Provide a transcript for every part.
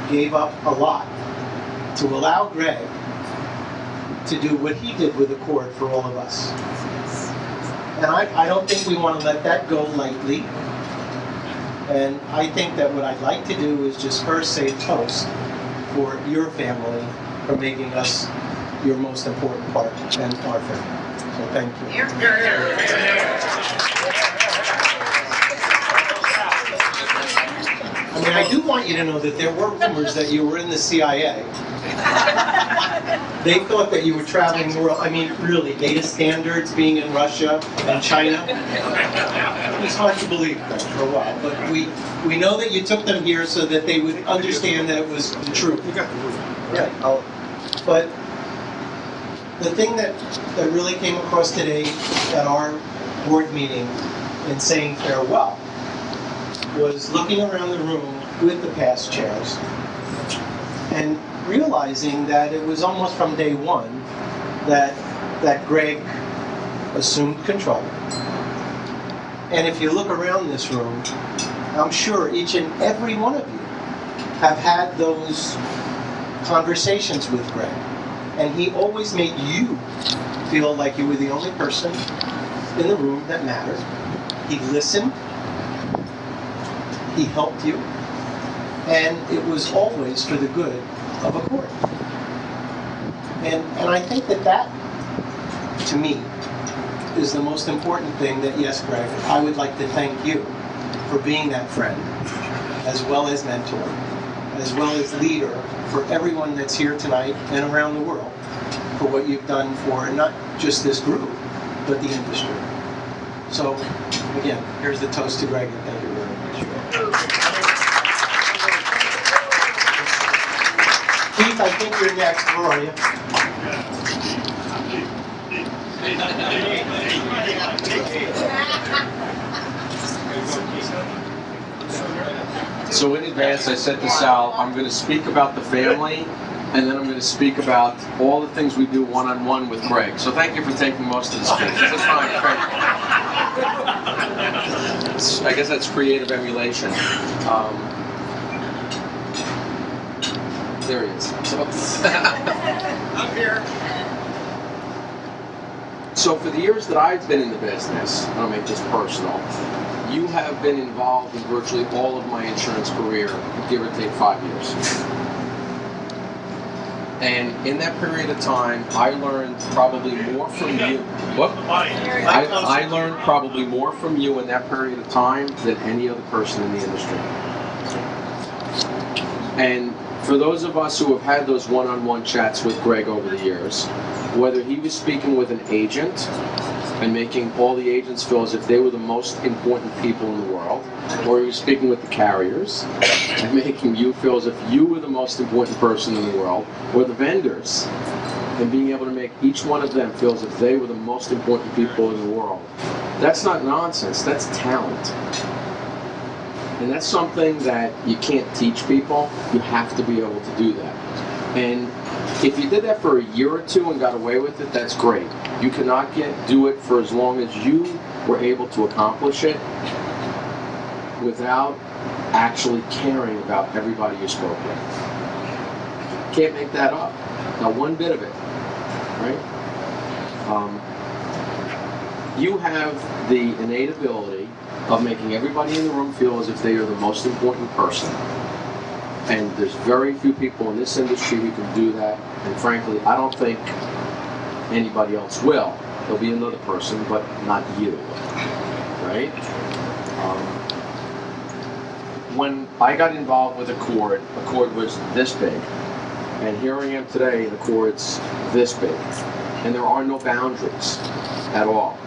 gave up a lot to allow Greg to do what he did with ACORD for all of us. And I don't think we want to let that go lightly. And I think that what I'd like to do is just first say toast for your family for making us your most important part and our family. So thank you. I mean, I do want you to know that there were rumors that you were in the CIA. They thought that you were traveling the world. I mean, really, data standards, being in Russia and China. It's hard to believe that for a while, but we know that you took them here so that they would understand that it was the truth. Yeah. But the thing that really came across today at our board meeting in saying farewell was looking around the room with the past chairs and realizing that it was almost from day one that Greg assumed control. And if you look around this room, I'm sure each and every one of you have had those conversations with Greg. And he always made you feel like you were the only person in the room that mattered. He listened. He helped you. And it was always for the good of ACORD. And I think that, to me, is the most important thing that, yes, Greg, I would like to thank you for being that friend, as well as mentor, as well as leader for everyone that's here tonight and around the world, for what you've done for not just this group, but the industry. So, again, here's the toast to Greg, and thank you very much. Keith, I think you're next. Where are you? So in advance, I said to Sal, I'm going to speak about the family, and then I'm going to speak about all the things we do one-on-one with Greg. So thank you for taking most of the speech. That's fine. I guess that's creative emulation. There he is. I'm here. So for the years that I've been in the business, I'll make this personal, you have been involved in virtually all of my insurance career, give or take 5 years. And in that period of time, I learned probably more from you. What? I learned probably more from you in that period of time than any other person in the industry. And for those of us who have had those one-on-one chats with Greg over the years, whether he was speaking with an agent and making all the agents feel as if they were the most important people in the world, or he was speaking with the carriers and making you feel as if you were the most important person in the world, or the vendors, and being able to make each one of them feel as if they were the most important people in the world. That's not nonsense, that's talent. And that's something that you can't teach people. You have to be able to do that. And if you did that for a year or two and got away with it, that's great. You cannot do it for as long as you were able to accomplish it without actually caring about everybody you spoke with. Can't make that up. Not one bit of it, right? You have the innate ability of making everybody in the room feel as if they are the most important person. And there's very few people in this industry who can do that. And frankly, I don't think anybody else will. There'll be another person, but not you, right? When I got involved with ACORD, ACORD was this big. And here I am today, and ACORD's this big. And there are no boundaries at all.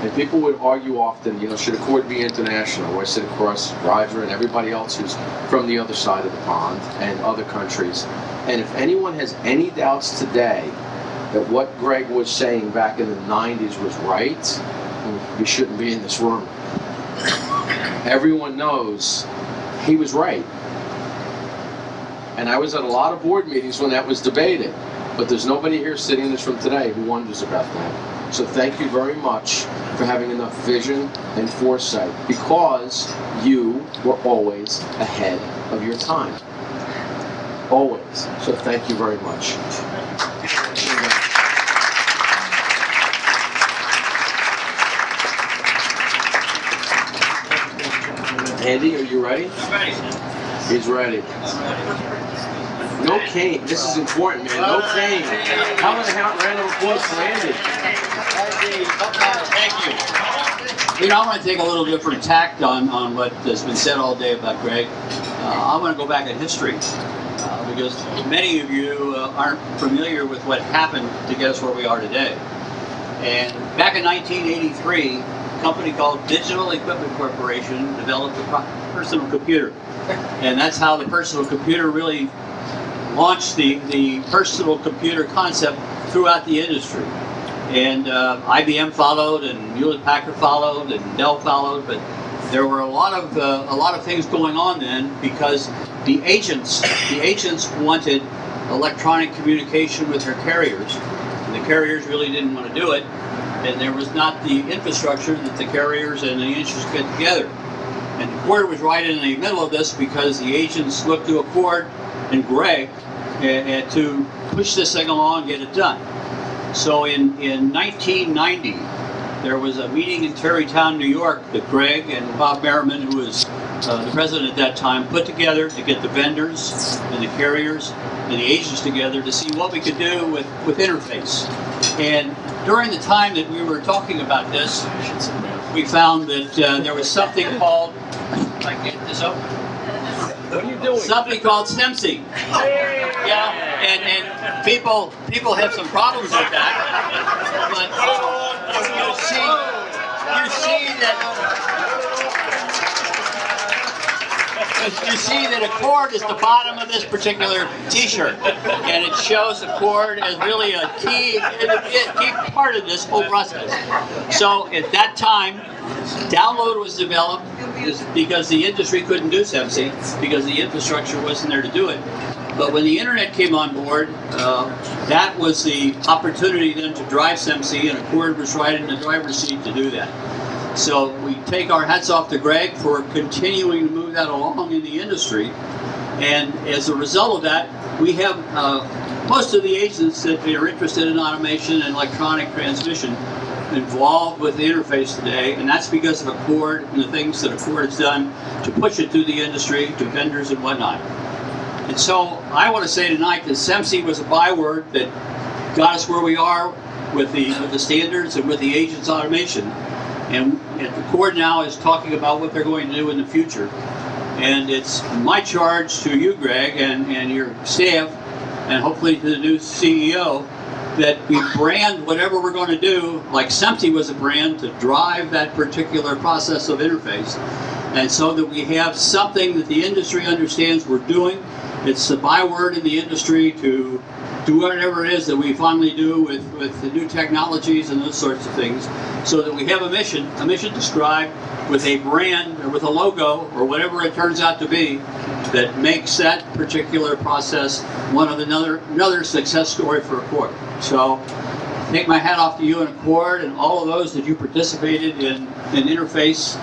And people would argue often, you know, should ACORD be international? Or I sit across Roger and everybody else who's from the other side of the pond and other countries. And if anyone has any doubts today that what Greg was saying back in the 90s was right, we shouldn't be in this room. Everyone knows he was right. And I was at a lot of board meetings when that was debated. But there's nobody here sitting in this room today who wonders about that. So thank you very much for having enough vision and foresight, because you were always ahead of your time. always. So thank you very much. Andy, are you ready? I'm ready. He's ready. No cane. This is important, man. No cane. How about a round of applause for Andy? Thank you. You know, I want to take a little different tact on what has been said all day about Greg. I want to go back in history because many of you aren't familiar with what happened to get us where we are today. And back in 1983, a company called Digital Equipment Corporation developed a personal computer. And that's how the personal computer really launched the personal computer concept throughout the industry. And IBM followed, and Hewlett-Packard followed, and Dell followed, but there were a lot of things going on then because the agents wanted electronic communication with their carriers, and the carriers really didn't want to do it, and there was not the infrastructure that the carriers and the agents get together. And ACORD was right in the middle of this because the agents looked to ACORD and Greg to push this thing along and get it done. So in 1990, there was a meeting in Tarrytown, New York that Greg and Bob Merriman, who was the president at that time, put together to get the vendors and the carriers and the agents together to see what we could do with interface. And during the time that we were talking about this, we found that there was something called, if I get this open, What are you doing? something called SEMSI. Yeah, and people have some problems with that, but you see that ACORD is the bottom of this particular T-shirt, and it shows ACORD as really a key part of this whole process. So at that time, download was developed because the industry couldn't do SEMSI because the infrastructure wasn't there to do it. But when the internet came on board, that was the opportunity then to drive SEMSI, and ACORD was right in the driver's seat to do that. So we take our hats off to Greg for continuing to move that along in the industry. And as a result of that, we have most of the agents that are interested in automation and electronic transmission involved with the interface today, and that's because of ACORD and the things that ACORD has done to push it through the industry, to vendors and whatnot. And so I want to say tonight that SEMSI was a byword that got us where we are with the standards and with the agents automation. And ACORD now is talking about what they're going to do in the future. And it's my charge to you, Greg, and your staff, and hopefully to the new CEO, that we brand whatever we're going to do, like SEMSI was a brand, to drive that particular process of interface. And so that we have something that the industry understands we're doing. It's the byword in the industry to do whatever it is that we finally do with the new technologies and those sorts of things, so that we have a mission described with a brand or with a logo or whatever it turns out to be that makes that particular process one of another success story for ACORD. So I take my hat off to you and ACORD and all of those that you participated in interface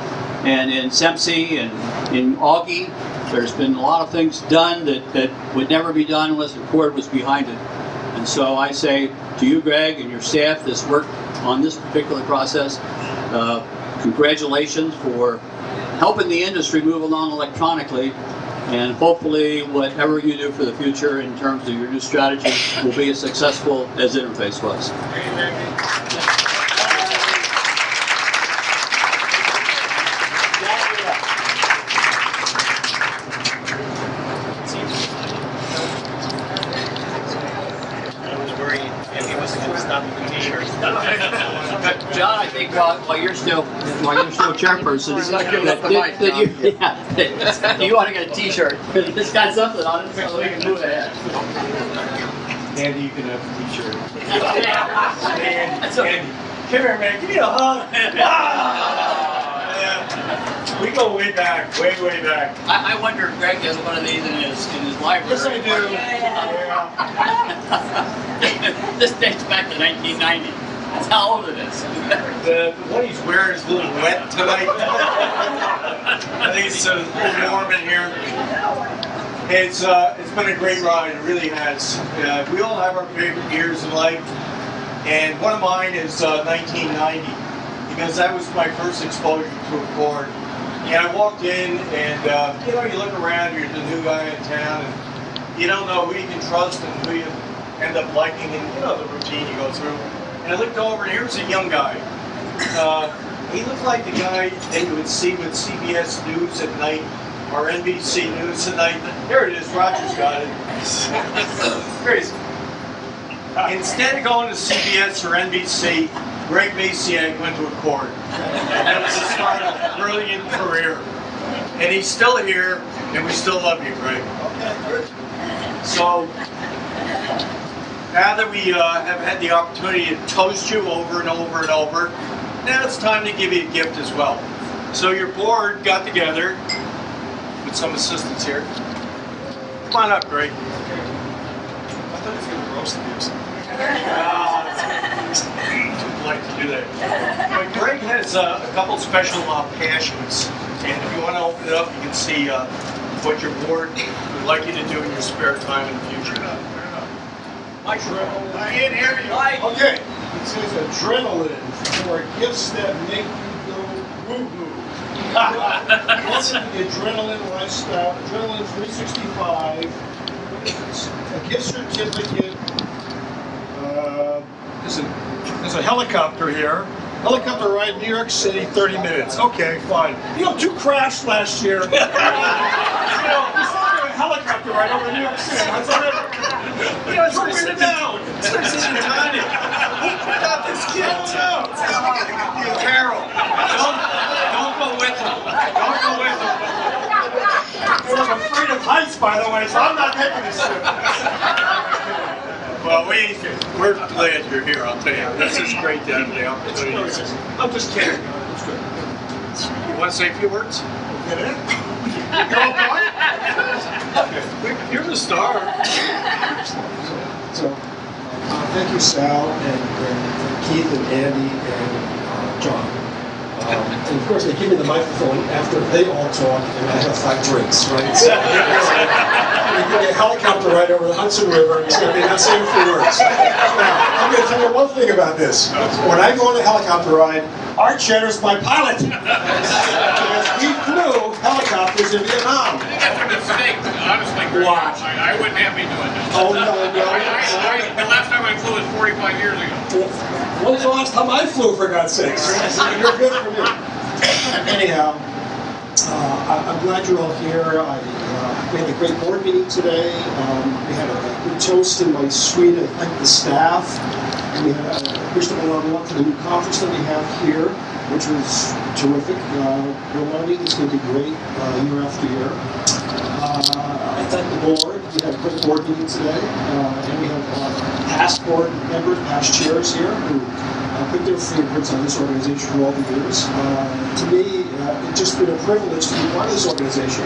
and in SEMSI and in AUGI. There's been a lot of things done that would never be done unless ACORD was behind it. And so I say to you, Greg, and your staff that's worked on this particular process, congratulations for helping the industry move along electronically, and hopefully whatever you do for the future in terms of your new strategy will be as successful as interface was. John, I think while you're still chairperson, you want to get a T-shirt. It's got something on it, so we can move ahead. Andy, you can have a T-shirt. Andy, Come here, man. Give me a hug. We go way back, way back. I wonder if Greg has one of these in his library. Yes, I do. Yeah. This dates back to 1990. That's how old it is. The one he's wearing is a little wet tonight. I think it's a little warm in here. It's been a great ride, it really has. We all have our favorite years in life, and one of mine is 1990, because that was my first exposure to ACORD. And I walked in, and you know, you look around, you're the new guy in town, and you don't know who you can trust and who you end up liking, and you know the routine you go through. And I looked over, and here's a young guy. He looked like the guy that you would see with CBS News at night, or NBC News at night. There it is, Roger's got it. Crazy. Instead of going to CBS or NBC, Greg Masiak went to ACORD. And that was the start of a brilliant career. And he's still here, and we still love you, Greg. So, now that we have had the opportunity to toast you over and over and over, now it's time to give you a gift as well. So your board got together with some assistants here. Come on up, Greg. I thought he was going to roast me or something. Too polite to do that. But Greg has a couple special passions, and if you want to open it up, you can see what your board would like you to do in your spare time in the future. I can't hear you. Okay. It says adrenaline for gifts that make you go woo-hoo. Welcome to the Adrenaline Lifestyle. Adrenaline 365. A gift certificate. There's a helicopter here. Helicopter ride New York City, 30 minutes. Okay, fine. You know, 2 crashed last year. You know, we saw a helicopter ride over New York City. That's all right. You know, it's bring it down. It's tiny. Who got this kid? Carol. Don't go with him. Don't go with him. I'm afraid of heights, by the way, so I'm not taking this shit. Well, we're glad you're here, I'll tell you. This is great to have the opportunity. I'm just kidding. It's good. You want to say a few words? Get it? You're the star. So, thank you, Sal, and Keith, and Andy, and John. And of course, they give me the microphone after they all talk, and I have 5 drinks, right? So, they give me a helicopter ride over the Hudson River, and it's going to be not saying a few words. Now, I'm going to tell you one thing about this. When I go on a helicopter ride, Art Cheddar's my pilot. Because we flew helicopters in Vietnam. That's a mistake, honestly. Why? I wouldn't have me doing that. Oh, no. The last time I flew was 45 years ago. When's the last time I flew, for God's sakes? You're good for me. Anyhow, I'm glad you're all here. We had a great board meeting today. We had a good toast in my suite. I thank the staff. And we had wished them a lot of luck for the new conference that we have here, which was terrific. We're learning. It's going to be great year after year. I thank the board. We had a quick board meeting today, and we have past board members, past chairs here who put their fingerprints on this organization for all the years. To me, it's just been a privilege to be part of this organization.